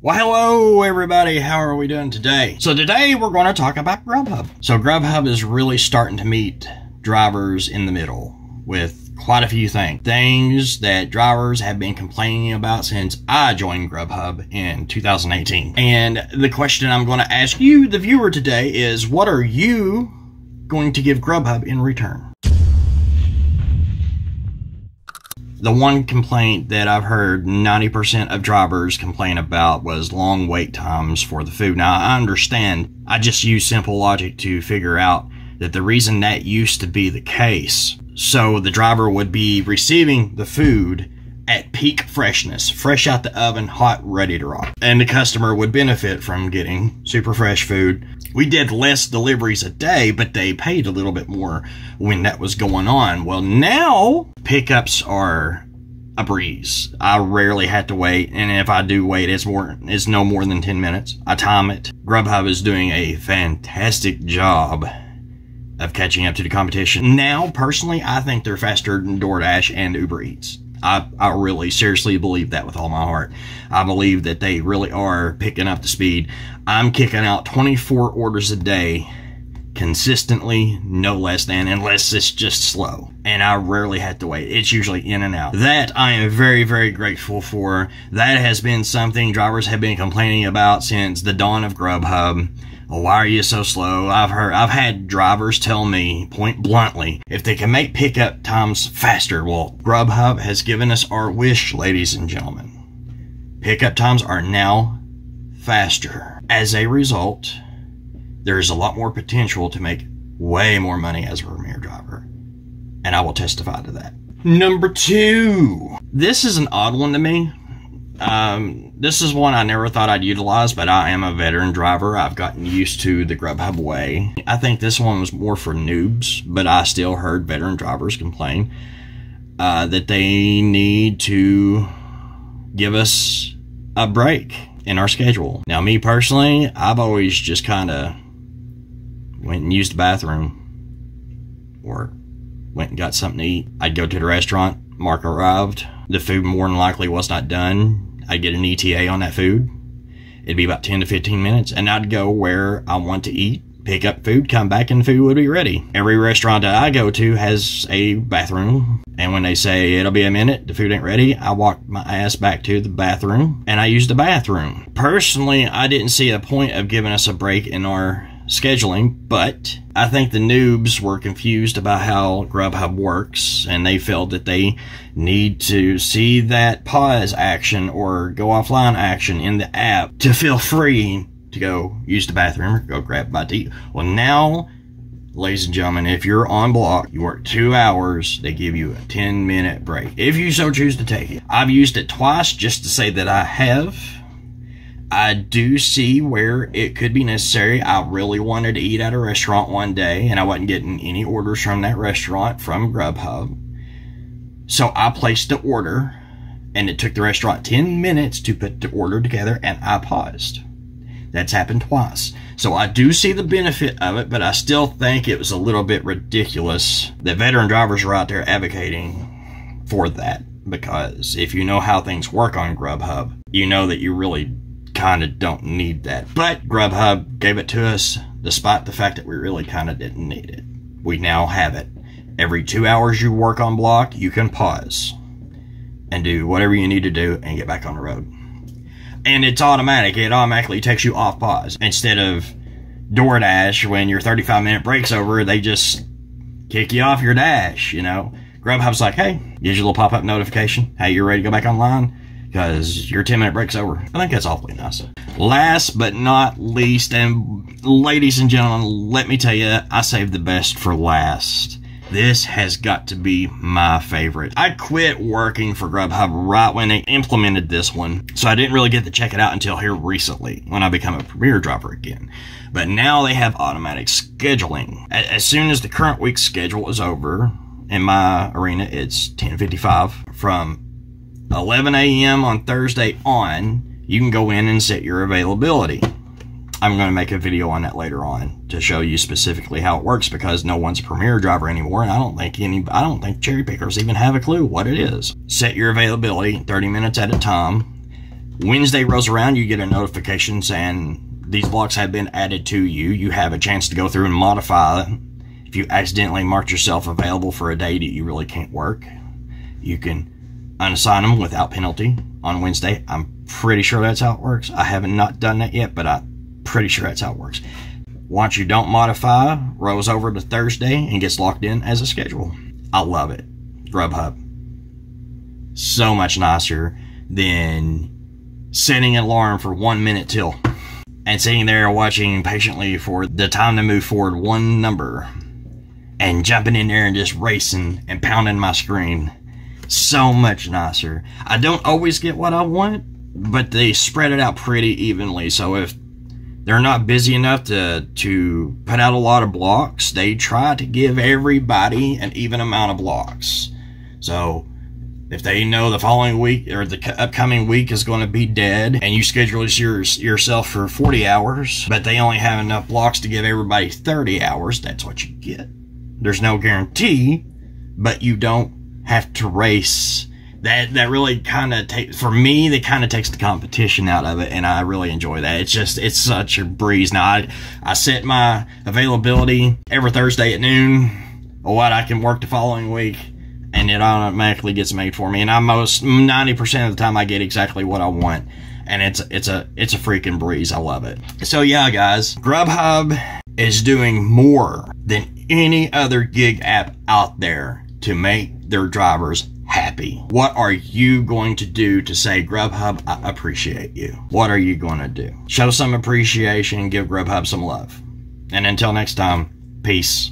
Well, hello everybody, how are we doing today? So today we're going to talk about GRUBHUB. So GRUBHUB is really starting to meet drivers in the middle with quite a few things that drivers have been complaining about since I joined GRUBHUB in 2018. And the question I'm going to ask you, the viewer, today is, what are you going to give GRUBHUB in return? The one complaint that I've heard 90% of drivers complain about was long wait times for the food. Now, I understand. I just use simple logic to figure out that the reason that used to be the case, so the driver would be receiving the food at peak freshness, fresh out the oven, hot, ready to rock. And the customer would benefit from getting super fresh food. We did less deliveries a day, but they paid a little bit more when that was going on. Well, now pickups are a breeze. I rarely have to wait, and if I do wait, it's no more than 10 minutes. I time it. GRUBHUB is doing a fantastic job of catching up to the competition. Now, personally, I think they're faster than DoorDash and Uber Eats. I really seriously believe that with all my heart. I believe that they really are picking up the speed. I'm kicking out 24 orders a day consistently, no less than, unless it's just slow. And I rarely have to wait. It's usually in and out. That I am very, very grateful for. That has been something drivers have been complaining about since the dawn of GRUBHUB. Why are you so slow? I've had drivers tell me point bluntly, if they can make pickup times faster. Well, GRUBHUB has given us our wish, ladies and gentlemen. Pickup times are now faster. As a result, there is a lot more potential to make way more money as a Premier driver. And I will testify to that. Number 2. This is an odd one to me. This is one I never thought I'd utilize, but I am a veteran driver. I've gotten used to the GRUBHUB way. I think this one was more for noobs, but I still heard veteran drivers complain that they need to give us a break in our schedule. Now, me personally, I've always just kind of went and used the bathroom or went and got something to eat. I'd go to the restaurant, Mark arrived, the food more than likely was not done. I'd get an ETA on that food. It'd be about 10 to 15 minutes, and I'd go where I want to eat, pick up food, come back, and the food would be ready. Every restaurant that I go to has a bathroom, and when they say it'll be a minute, the food ain't ready, I walk my ass back to the bathroom, and I use the bathroom. Personally, I didn't see a point of giving us a break in our scheduling, but I think the noobs were confused about how GRUBHUB works, and they felt that they need to see that pause action or go offline action in the app to feel free to go use the bathroom or go grab a bite to eat. Well, now, ladies and gentlemen, if you're on block, you work 2 hours, they give you a 10-minute break, if you so choose to take it. I've used it twice just to say that I have. I do see where it could be necessary. I really wanted to eat at a restaurant one day, and I wasn't getting any orders from that restaurant from GRUBHUB. So I placed the order, and it took the restaurant 10 minutes to put the order together, and I paused. That's happened twice. So I do see the benefit of it, but I still think it was a little bit ridiculous that veteran drivers are out there advocating for that. Because if you know how things work on GRUBHUB, you know that you really kind of don't need that. But GRUBHUB gave it to us despite the fact that we really kind of didn't need it. We now have it. Every 2 hours you work on block, you can pause and do whatever you need to do and get back on the road. And it's automatic. It automatically takes you off pause. Instead of DoorDash, when your 35-minute break's over, they just kick you off your dash, you know. GRUBHUB's like, hey, gives you a little pop-up notification. Hey, you're ready to go back online? Because your 10-minute break's over. I think that's awfully nice. Last but not least, and ladies and gentlemen, let me tell you, I saved the best for last. This has got to be my favorite. I quit working for GRUBHUB right when they implemented this one, so I didn't really get to check it out until here recently, when I become a Premier driver again. But now they have automatic scheduling. As soon as the current week's schedule is over, in my arena, it's 10:55. From 11 a.m. on Thursday on, you can go in and set your availability. I'm going to make a video on that later on to show you specifically how it works, because no one's a Premier driver anymore, and I don't think cherry pickers even have a clue what it is. Set your availability 30 minutes at a time. Wednesday rolls around, you get a notification saying these blocks have been added to you. You have a chance to go through and modify. If you accidentally mark yourself available for a day that you really can't work, you can unassign them without penalty on Wednesday. I'm pretty sure that's how it works. I haven't not done that yet, but I'm pretty sure that's how it works. Once you don't modify, rolls over to Thursday and gets locked in as a schedule. I love it. GRUBHUB. So much nicer than setting an alarm for 1 minute till and sitting there watching patiently for the time to move forward one number and jumping in there and just racing and pounding my screen. So much nicer. I don't always get what I want, but they spread it out pretty evenly. So if they're not busy enough to put out a lot of blocks, they try to give everybody an even amount of blocks. So if they know the following week or the upcoming week is going to be dead and you schedule yourself for 40 hours, but they only have enough blocks to give everybody 30 hours, that's what you get. There's no guarantee, but you don't have to race. That really kind of for me, that kind of takes the competition out of it, and I really enjoy that. It's such a breeze. Now, I set my availability every Thursday at noon, what I can work the following week, and it automatically gets made for me. And 90% of the time I get exactly what I want. And it's a freaking breeze. I love it. So yeah, guys, GRUBHUB is doing more than any other gig app out there to make their drivers happy. What are you going to do to say, GRUBHUB, I appreciate you? What are you going to do? Show some appreciation, give GRUBHUB some love. And until next time, peace.